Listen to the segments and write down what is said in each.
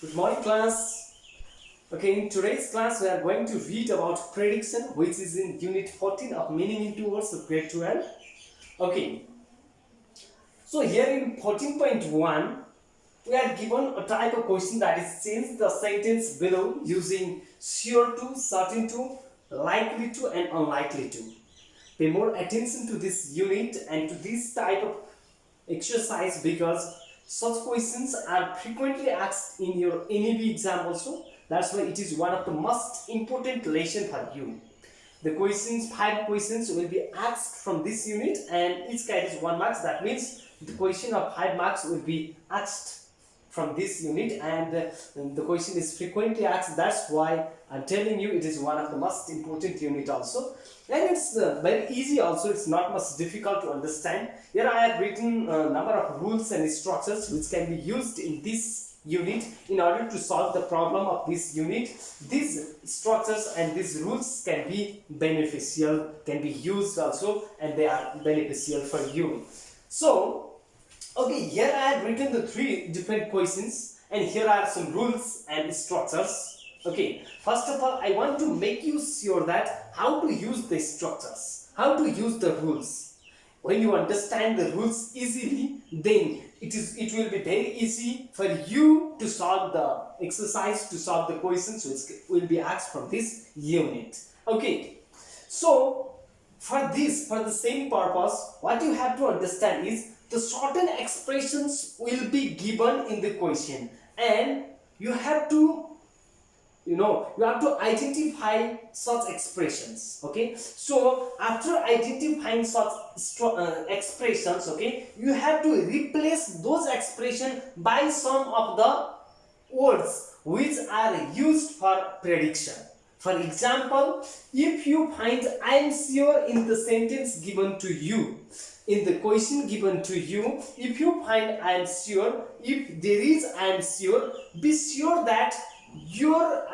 Good morning, class. Okay, in today's class, we are going to read about prediction, which is in Unit 14 of Meaning into Words of Grade 12. Okay, so here in 14.1, we are given a type of question that is change the sentence below using sure to, certain to, likely to, and unlikely to. Pay more attention to this unit and to this type of exercise because such questions are frequently asked in your NEB exam also. That's why it is one of the most important lesson for you. The questions, 5 questions will be asked from this unit and each kind is 1 mark. That means the question of 5 marks will be asked from this unit and the question is frequently asked. That's why I'm telling you it is one of the most important unit also, and it's very easy also. It's not much difficult to understand. Here I have written a number of rules and structures which can be used in this unit in order to solve the problem of this unit. These structures and these rules can be beneficial, can be used also, and they are beneficial for you. So okay, here I have written the 3 different questions and here are some rules and structures. Okay, first of all, I want to make you sure that how to use the structures, how to use the rules. When you understand the rules easily, then it will be very easy for you to solve the exercise, to solve the questions which will be asked from this unit. Okay, so for the same purpose, what you have to understand is the certain expressions will be given in the question and you have to identify such expressions. Okay, so after identifying such expressions, okay, you have to replace those expressions by some of the words which are used for prediction. For example, if you find I am sure in the sentence given to you, in the question given to you, if you find I am sure, if there is I am sure, be sure that your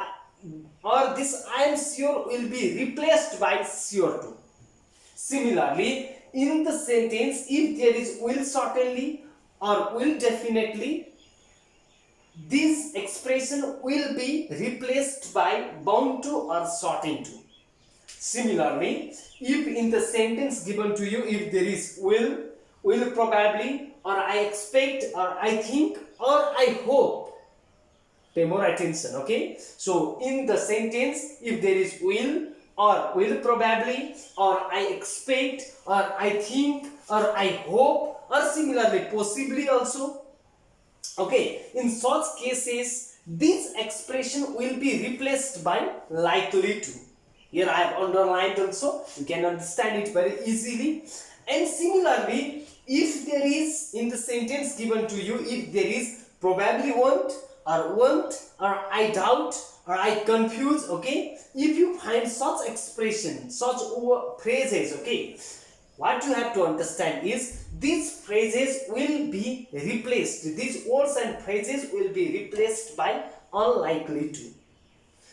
or this I am sure will be replaced by sure to. Similarly, in the sentence, if there is will certainly or will definitely, this expression will be replaced by bound to or certain to. Similarly, if in the sentence given to you, if there is will probably, or I expect, or I think, or I hope, pay more attention. Okay, so in the sentence, if there is will or will probably, or I expect, or I think, or I hope, or similarly possibly also, okay, in such cases this expression will be replaced by likely to. Here I have underlined also, you can understand it very easily. And similarly, if there is in the sentence given to you, if there is probably won't, or I doubt, or I confuse, okay, if you find such expression, such phrases, okay, what you have to understand is these phrases will be replaced, these words and phrases will be replaced by unlikely to.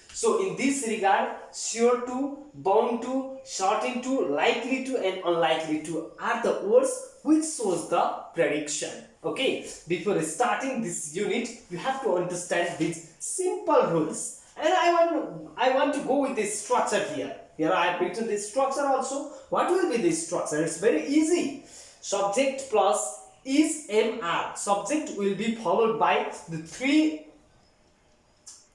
So in this regard, sure to, bound to, certain to, likely to, and unlikely to are the words which shows the prediction. Okay, before starting this unit, you have to understand these simple rules. And I want to go with this structure here. Here I have written this structure also. What will be this structure? It's very easy. Subject plus is MR. Subject will be followed by the 3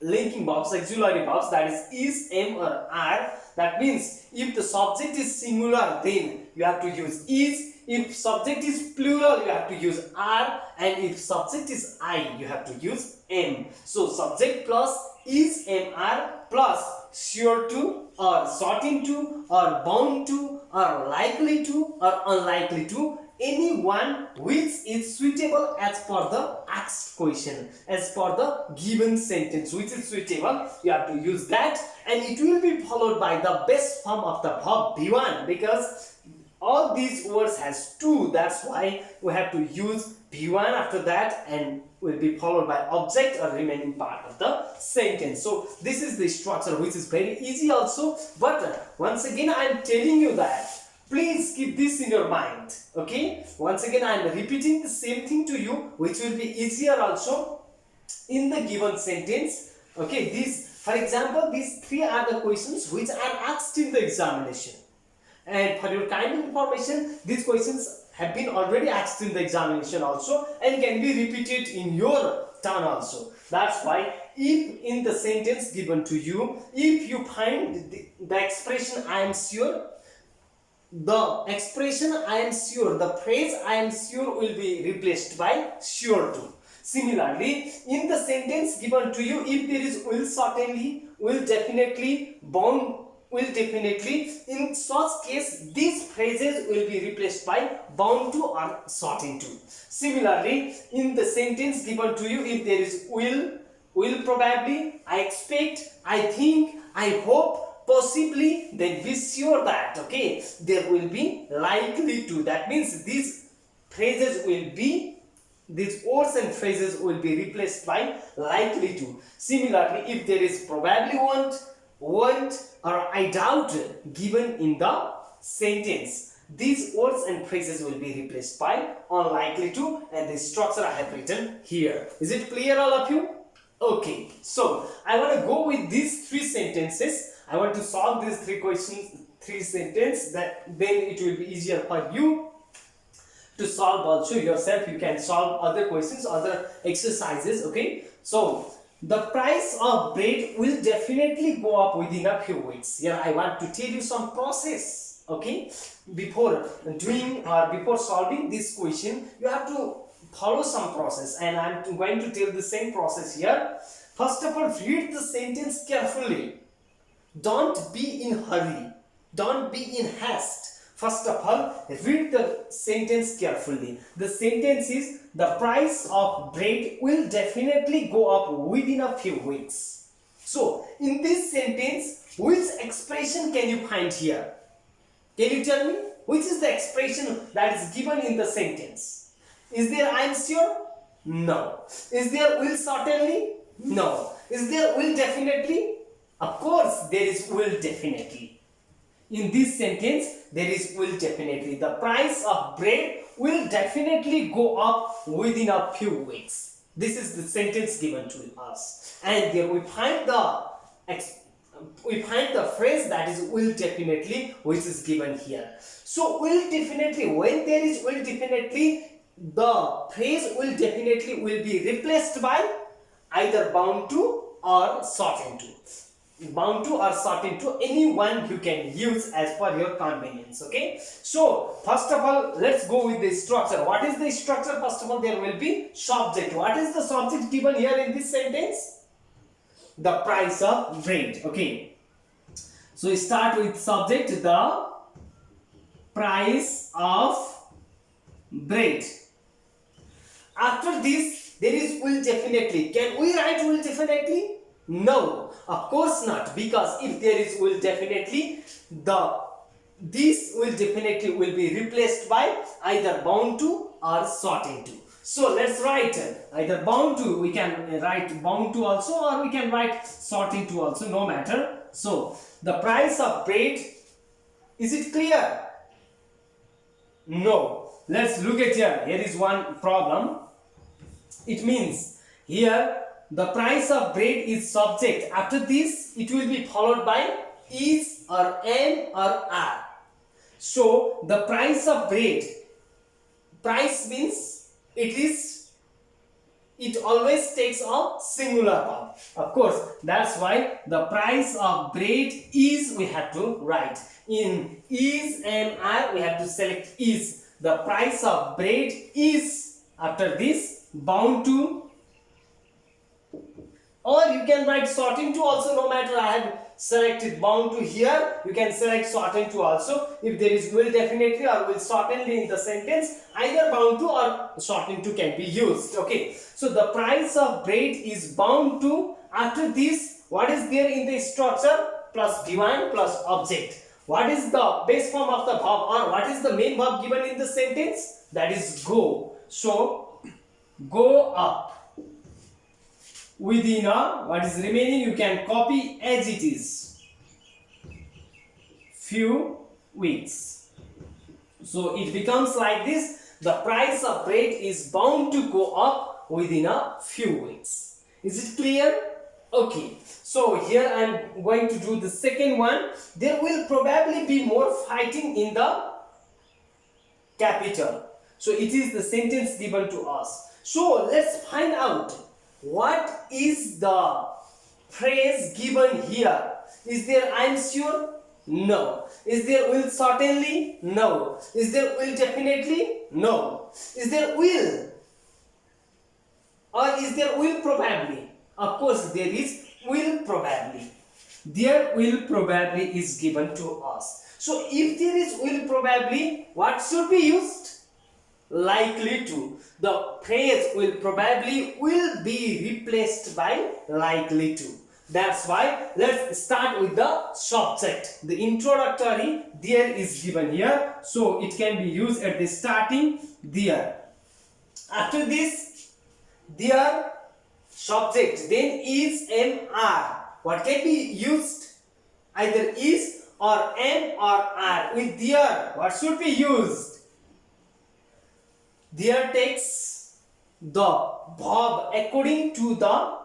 linking verbs, auxiliary verbs, that is, M or R. That means if the subject is singular, then you have to use is. If subject is plural, you have to use R, and if subject is I, you have to use M. So subject plus is MR plus sure to, or certain to, or bound to, or likely to, or unlikely to, any one which is suitable as per the asked question, as per the given sentence which is suitable, you have to use that, and it will be followed by the base form of the verb B1 because all these words has 2. That's why we have to use B1 after that, and will be followed by object or remaining part of the sentence. So this is the structure which is very easy also, but once again I am telling you that please keep this in your mind. Okay, once again I am repeating the same thing to you, which will be easier also. in the given sentence. Okay, these, for example, these three are the questions which are asked in the examination. And for your kind of information, these questions have been already asked in the examination also and can be repeated in your turn also. That's why if in the sentence given to you, if you find the expression I am sure, the expression I am sure, the phrase I am sure will be replaced by sure to. Similarly, in the sentence given to you, if there is will certainly, will definitely, bound, will definitely, in such case these phrases will be replaced by bound to or certain to. Similarly, in the sentence given to you, if there is will probably, I expect, I think, I hope, possibly, then be sure that, okay, there will be likely to. That means these phrases will be, these words and phrases will be replaced by likely to. Similarly, if there is probably won't, or I doubt given in the sentence, these words and phrases will be replaced by unlikely to, and the structure I have written here. Is it clear, all of you? Okay, so I want to go with these three sentences. I want to solve these three questions, three sentences, that then it will be easier for you to solve also yourself. You can solve other questions, other exercises. Okay, so the price of bread will definitely go up within a few weeks. Here I want to tell you some process. Okay, before doing or before solving this question, you have to follow some process, and I'm going to tell the same process here. First of all, read the sentence carefully. Don't be in hurry. Don't be in haste. First of all, read the sentence carefully. The sentence is, the price of bread will definitely go up within a few weeks. So, in this sentence, which expression can you find here? Can you tell me? Which is the expression that is given in the sentence? Is there I am sure? No. Is there will certainly? No. Is there will definitely? Of course, there is will definitely. In this sentence, there is will definitely. The price of bread will definitely go up within a few weeks. This is the sentence given to us. And there we find the phrase that is will definitely, which is given here. So will definitely, when there is will definitely, the phrase will definitely will be replaced by either bound to or certain to. Bound to or certain to, any one you can use as per your convenience. Okay, so first of all, let's go with the structure. What is the structure? First of all, there will be subject. What is the subject given here in this sentence? The price of bread. Okay, so we start with subject, the price of bread. After this, there is will definitely. Can we write will definitely? No, of course not, because if there is will definitely, this will definitely will be replaced by either bound to or certain to. So let's write either bound to, we can write bound to also, or we can write certain to also, no matter. So the price of bread, is it clear? No. Let's look at here. Here is one problem. It means here the price of bread is subject. After this, it will be followed by is or am or are. So the price of bread, price means it always takes a singular form. Of course, that's why the price of bread is, we have to write. In is and are, we have to select is. The price of bread is, after this, bound to, or you can write certain to also, no matter. I have selected bound to here, you can select certain to also. If there is will definitely or will certainly in the sentence, either bound to or certain to can be used. Okay, so the price of bread is bound to. After this, what is there in the structure? Plus demand plus object. What is the base form of the verb, or what is the main verb given in the sentence? That is go. So go up. Within a, what is remaining, you can copy as it is, few weeks. So it becomes like this: the price of bread is bound to go up within a few weeks. Is it clear? Okay, so here I am going to do the second one. There will probably be more fighting in the capital. So it is the sentence given to us. So let's find out what is the phrase given here. Is there I am sure? No. Is there will certainly? No. Is there will definitely? No. Is there will? Or is there will probably? Of course there is will probably. There will probably is given to us. So if there is will probably, what should be used? Likely to. The phrase will probably will be replaced by likely to. That's why let's start with the subject. The introductory there is given here, so it can be used at the starting there. After this, there subject, then is, am, are. What can be used? Either is or am or are. With there, what should be used? There takes the verb according to the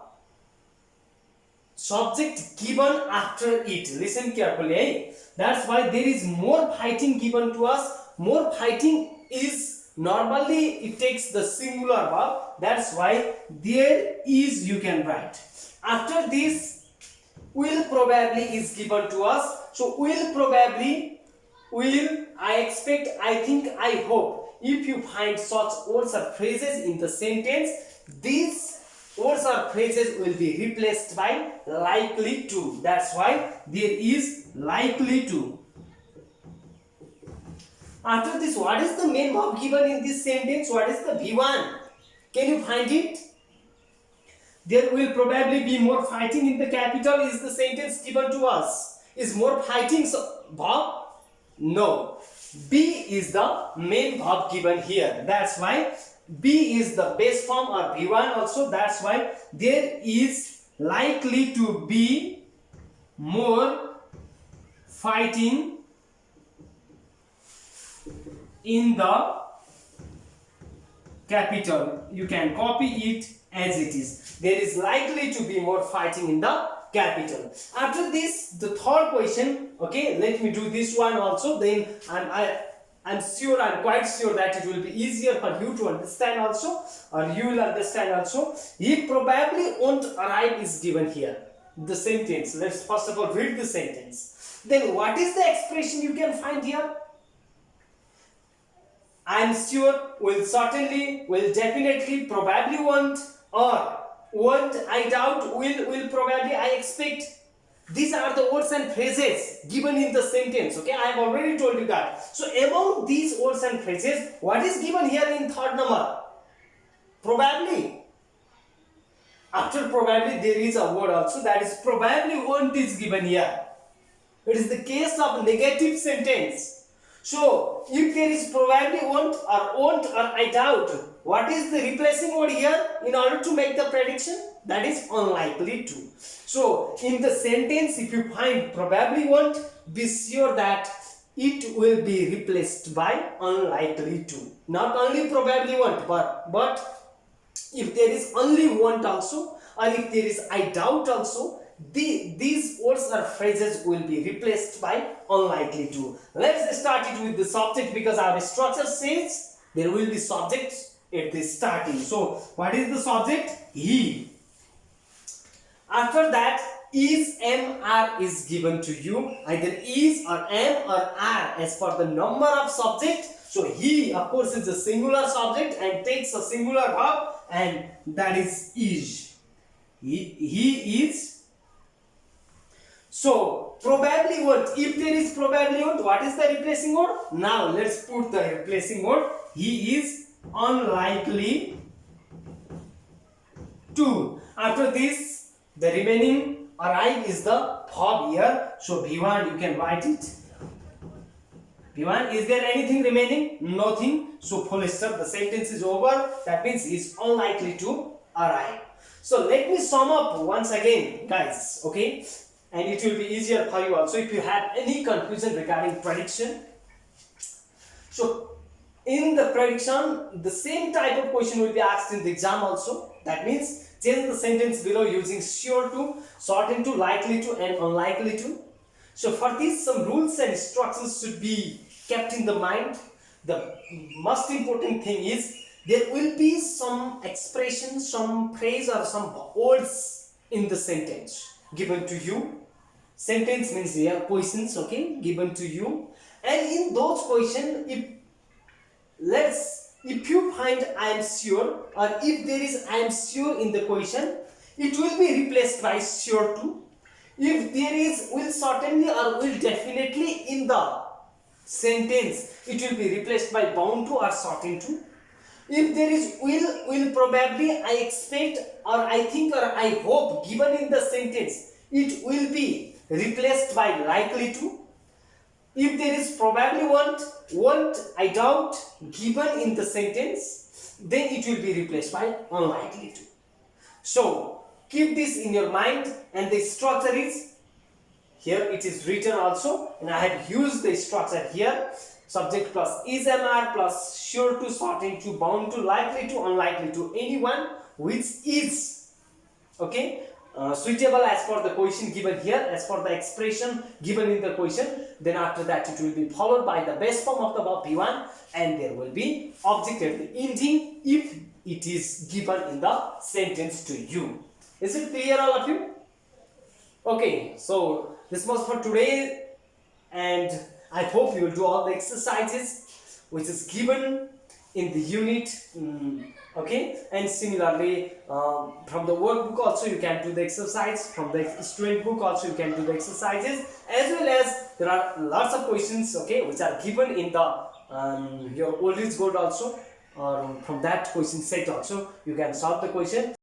subject given after it. Listen carefully. Eh? That's why there is more fighting given to us. More fighting is normally it takes the singular verb. That's why there is you can write. After this, will probably is given to us. So will probably, will, I expect, I think, I hope. If you find such words or phrases in the sentence, these words or phrases will be replaced by likely to. That's why there is likely to. After this, what is the main verb given in this sentence? What is the V1? Can you find it? There will probably be more fighting in the capital is the sentence given to us. Is more fighting verb? No. B is the main verb given here. That's why B is the base form or B1 also. That's why there is likely to be more fighting in the capital. You can copy it as it is. There is likely to be more fighting in the capital. After this, the third question, okay, let me do this one also, then I'm quite sure that it will be easier for you to understand also, or you will understand also. He probably won't arrive is given here. The sentence, let's first of all read the sentence. Then what is the expression you can find here? I'm sure, will certainly, will definitely, probably won't, or won't, I doubt, will probably, I expect. These are the words and phrases given in the sentence. Okay, I have already told you that. So among these words and phrases, what is given here in third number? Probably. After probably there is a word also, that is probably won't is given here. It is the case of negative sentence. So if there is probably won't or I doubt, what is the replacing word here in order to make the prediction? That is unlikely to. So in the sentence, if you find probably won't, be sure that it will be replaced by unlikely to. Not only probably won't, but if there is only won't also, or if there is I doubt also, these words or phrases will be replaced by unlikely to. Let's start it with the subject, because our structure says there will be subject at the starting. So what is the subject? He. After that, is, am, are is given to you. Either is or am or are as per the number of subject. So he, of course, is a singular subject and takes a singular verb, and that is. He is. So probably won't. If there is probably won't, what is the replacing word? Now let's put the replacing word. He is unlikely to. After this, the remaining arrive is the verb here. So V1, you can write it. V1, is there anything remaining? Nothing. So full stop, the sentence is over. That means he is unlikely to arrive. So let me sum up once again, guys. Okay, and it will be easier for you also if you have any confusion regarding prediction. So in the prediction, the same type of question will be asked in the exam also. That means change the sentence below using sure to, certain to, likely to, and unlikely to. So for this, some rules and instructions should be kept in the mind. The most important thing is there will be some expression, some phrase or some words in the sentence given to you. Sentence means there are questions, okay, given to you, and in those questions, if you find I am sure, or if there is I am sure in the question, it will be replaced by sure to. If there is will certainly or will definitely in the sentence, it will be replaced by bound to or certain to. If there is will probably, I expect, or I think, or I hope given in the sentence, it will be replaced by likely to. If there is probably won't, I doubt given in the sentence, then it will be replaced by unlikely to. So keep this in your mind, and the structure is here, it is written also, and I have used the structure here. Subject plus is MR plus sure to, certain to, bound to, likely to, unlikely to, anyone which is okay suitable as per the question given here, as per the expression given in the question. Then after that it will be followed by the base form of the verb V1, and there will be object at the ending if it is given in the sentence to you. Is it clear, all of you? Okay, so this was for today, and I hope you will do all the exercises which is given in the unit. Okay, and similarly from the workbook also you can do the exercise, from the student book also you can do the exercises, as well as there are lots of questions, okay, which are given in the your old rich gold also, or from that question set also you can solve the question.